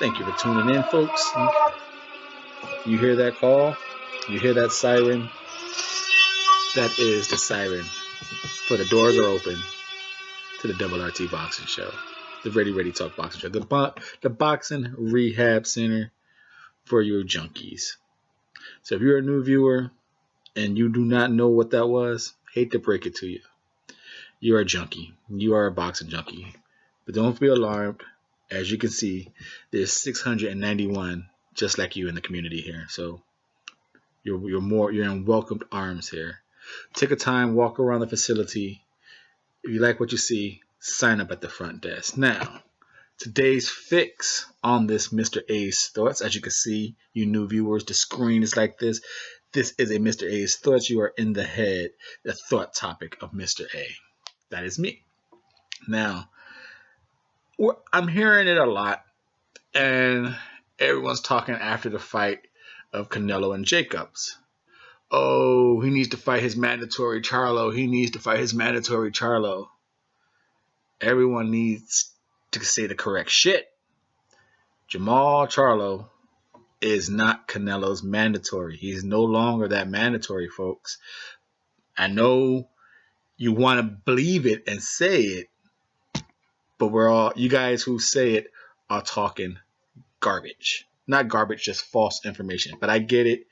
Thank you for tuning in, folks. You hear that call? You hear that siren? That is the siren for the doors are open to the Double RT Boxing Show, the Ready Talk Boxing Show, the Boxing Rehab Center for your junkies. So if you're a new viewer and you do not know what that was, hate to break it to you. You're a junkie. You are a boxing junkie. But don't be alarmed. As you can see, there's 691 just like you in the community here. So you're in welcomed arms here. Take a time, walk around the facility. If you like what you see, sign up at the front desk. Now, today's fix on this Mr. A's Thoughts. As you can see, you new viewers, the screen is like this. This is a Mr. A's Thoughts. You are in the head, the thought topic of Mr. A. That is me. Now, I'm hearing it a lot, and everyone's talking after the fight of Canelo and Jacobs. Oh, he needs to fight his mandatory Charlo. He needs to fight his mandatory Charlo. Everyone needs to say the correct shit. Jermall Charlo is not Canelo's mandatory. He's no longer that mandatory, folks. I know you want to believe it and say it, but you guys who say it are talking garbage. Not garbage, just false information. But I get it.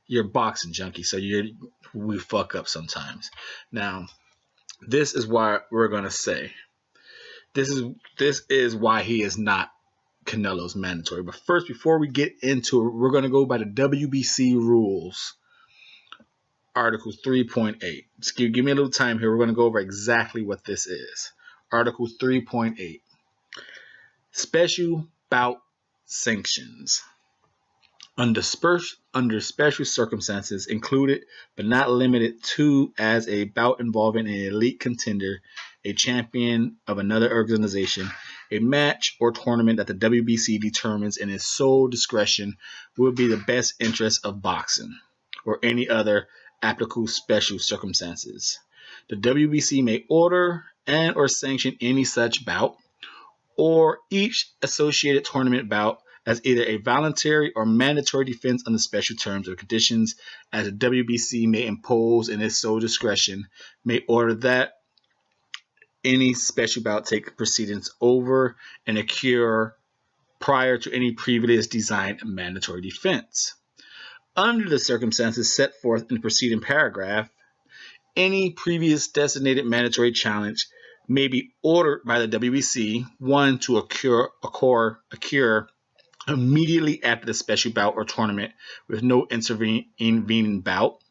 You're a boxing junkie, so we fuck up sometimes. Now, this is why we're gonna say this is why he is not Canelo's mandatory. But first, before we get into it, we're gonna go by the WBC rules. Article 3.8. Just give me a little time here. We're going to go over exactly what this is. Article 3.8. Special bout sanctions. Under special circumstances, included but not limited to as a bout involving an elite contender, a champion of another organization, a match or tournament that the WBC determines in its sole discretion will be the best interest of boxing, or any other applicable special circumstances. The WBC may order and or sanction any such bout or each associated tournament bout as either a voluntary or mandatory defense under special terms or conditions as the WBC may impose in its sole discretion, may order that any special bout take proceedings over and occur prior to any previously designed mandatory defense. Under the circumstances set forth in the preceding paragraph, any previous designated mandatory challenge may be ordered by the WBC, one, to occur immediately after the special bout or tournament with no intervening bout,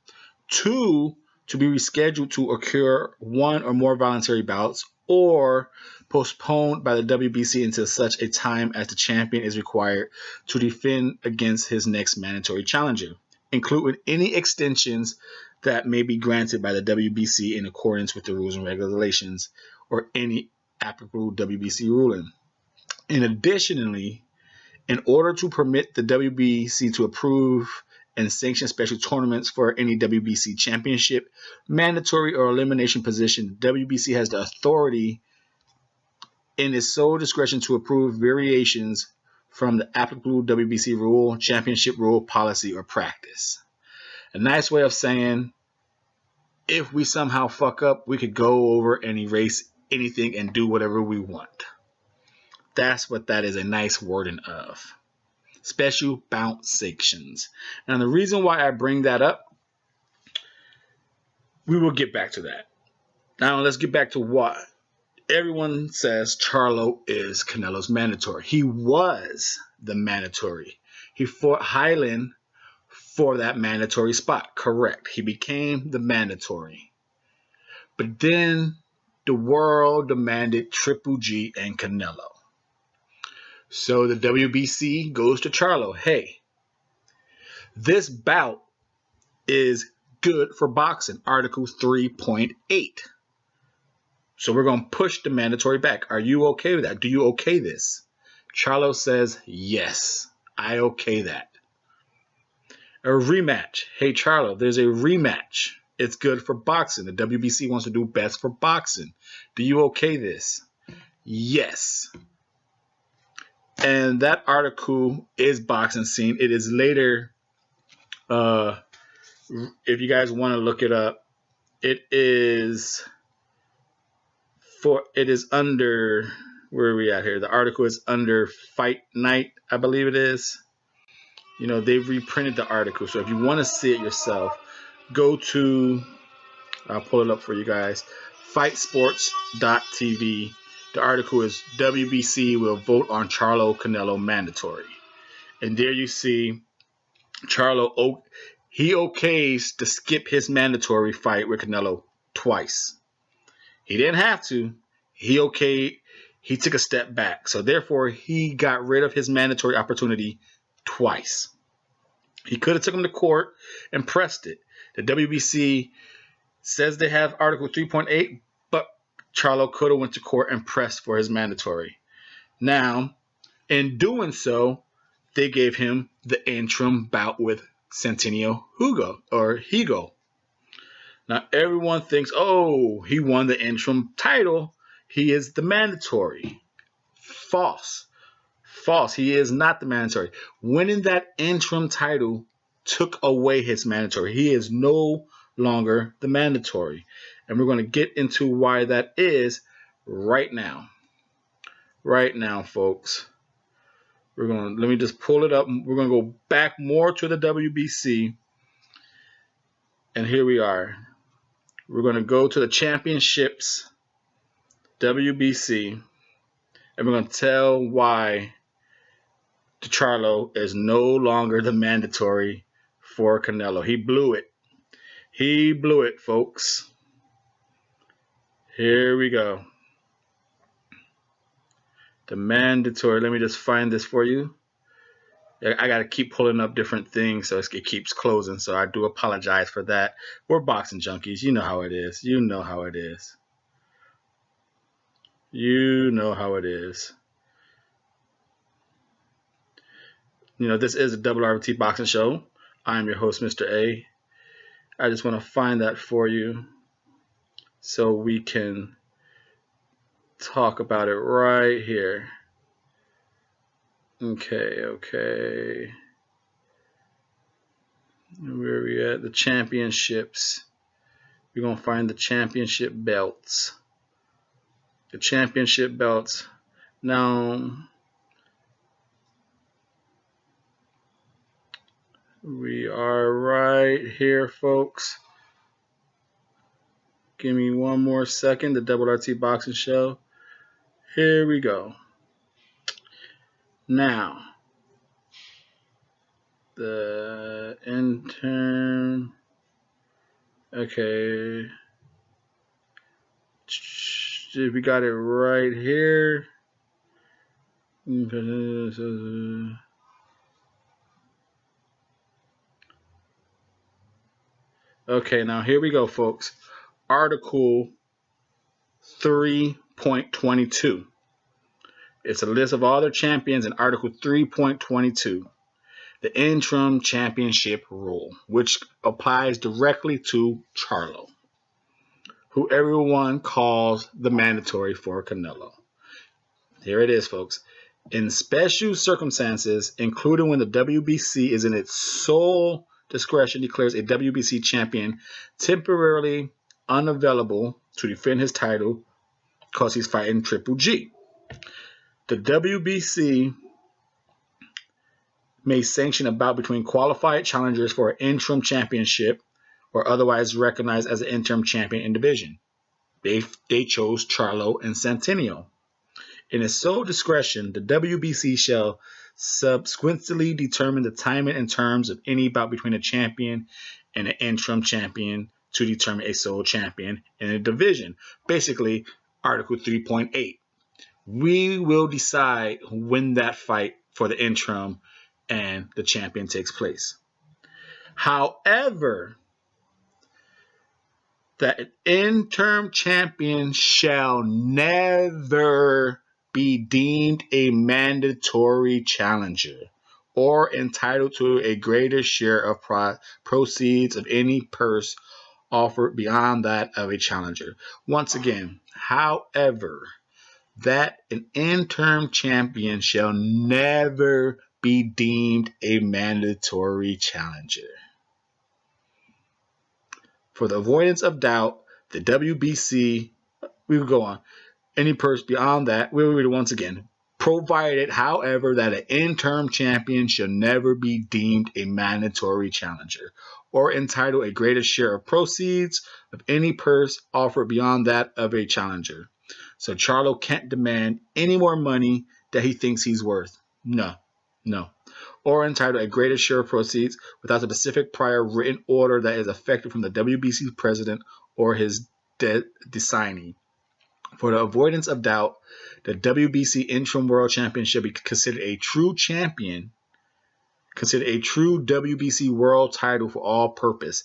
two, to be rescheduled to occur one or more voluntary bouts, or postponed by the WBC until such a time as the champion is required to defend against his next mandatory challenger, including any extensions that may be granted by the WBC in accordance with the rules and regulations or any applicable WBC ruling. And additionally, in order to permit the WBC to approve and sanction special tournaments for any WBC championship, mandatory or elimination position, the WBC has the authority in its sole discretion to approve variations from the applicable WBC rule, championship rule, policy, or practice. A nice way of saying, if we somehow fuck up, we could go over and erase anything and do whatever we want. That's what that is, a nice wording of. Special bout sanctions. Now, the reason why I bring that up, we will get back to that. Now, let's get back to what everyone says Charlo is Canelo's mandatory. He was the mandatory. He fought Highland for that mandatory spot. Correct. He became the mandatory. But then the world demanded Triple G and Canelo. So the WBC goes to Charlo. Hey, this bout is good for boxing. Article 3.8. So we're going to push the mandatory back. Are you okay with that? Do you okay this? Charlo says, yes, I okay that. A rematch. Hey, Charlo, there's a rematch. It's good for boxing. The WBC wants to do best for boxing. Do you okay this? Yes. And that article is Boxing Scene. It is later, if you guys want to look it up, it is under, where are we at here? The article is under Fight Night, I believe it is. You know, they've reprinted the article. So if you want to see it yourself, go to, I'll pull it up for you guys, fightsports.tv. The article is WBC will vote on Charlo Canelo mandatory. And there you see Charlo, he okays to skip his mandatory fight with Canelo twice. He didn't have to. He took a step back. So therefore, he got rid of his mandatory opportunity twice. He could have took him to court and pressed it. The WBC says they have Article 3.8, but Charlo could have went to court and pressed for his mandatory. Now, in doing so, they gave him the interim bout with Centennial Higo. Now, everyone thinks, oh, he won the interim title. He is the mandatory. False. He is not the mandatory. Winning that interim title took away his mandatory. He is no longer the mandatory. And we're going to get into why that is right now. Right now, folks. Let me just pull it up. We're going to go back more to the WBC. And here we are. We're going to go to the championships, WBC, and we're going to tell why Charlo is no longer the mandatory for Canelo. He blew it. He blew it, folks. Here we go. The mandatory. Let me just find this for you. I got to keep pulling up different things, so it keeps closing. So I do apologize for that. We're boxing junkies. You know how it is. You know how it is. You know how it is. You know, this is a WRT boxing show. I'm your host, Mr. A. I just want to find that for you so we can talk about it right here. Okay. Where are we at? The championships. We're going to find the championship belts. The championship belts. Now, we are right here, folks. Give me one more second. The WRT Boxing Show. Here we go. Now, the intern. Okay. We got it right here. Okay, now here we go, folks. Article 3.22. It's a list of all their champions in Article 3.22. The interim championship rule, which applies directly to Charlo, who everyone calls the mandatory for Canelo. Here it is, folks. In special circumstances, including when the WBC is in its sole discretion, declares a WBC champion temporarily unavailable to defend his title because he's fighting Triple G. The WBC may sanction a bout between qualified challengers for an interim championship or otherwise recognized as an interim champion in division. They chose Charlo and Centennial. In its sole discretion, the WBC shall subsequently determine the timing and terms of any bout between a champion and an interim champion to determine a sole champion in a division. Basically, Article 3.8. We will decide when that fight for the interim and the champion takes place. However, that an interim champion shall never be deemed a mandatory challenger or entitled to a greater share of proceeds of any purse offered beyond that of a challenger. Once again, however, that an interim champion shall never be deemed a mandatory challenger. For the avoidance of doubt, the WBC, we will go on, any person beyond that, we will read it once again. Provided, however, that an interim champion shall never be deemed a mandatory challenger or entitle a greater share of proceeds of any purse offered beyond that of a challenger. So Charlo can't demand any more money that he thinks he's worth. No. Or entitle a greater share of proceeds without a specific prior written order that is effective from the WBC president or his designee. For the avoidance of doubt, the WBC Interim World Champion shall be considered a true champion, considered a true WBC World title for all purpose,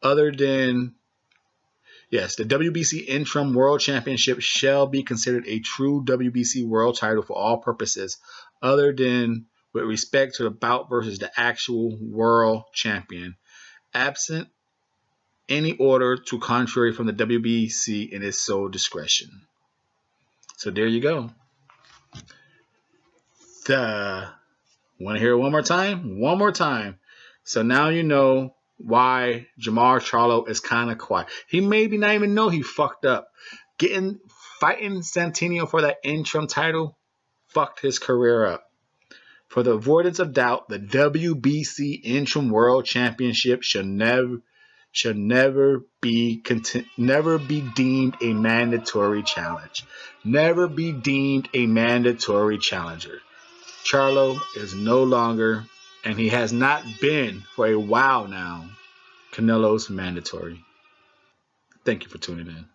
other than, yes, the WBC Interim World Championship shall be considered a true WBC World title for all purposes, other than with respect to the bout versus the actual World Champion, absent any order to contrary from the WBC in its sole discretion. So there you go. Want to hear it one more time? One more time. So now you know why Jermall Charlo is kind of quiet. He maybe not even know he fucked up. Fighting Santino for that interim title fucked his career up. For the avoidance of doubt, the WBC Interim World Championship shall never be deemed a mandatory challenge. Never be deemed a mandatory challenger. Charlo is no longer, and he has not been for a while now, Canelo's mandatory. Thank you for tuning in.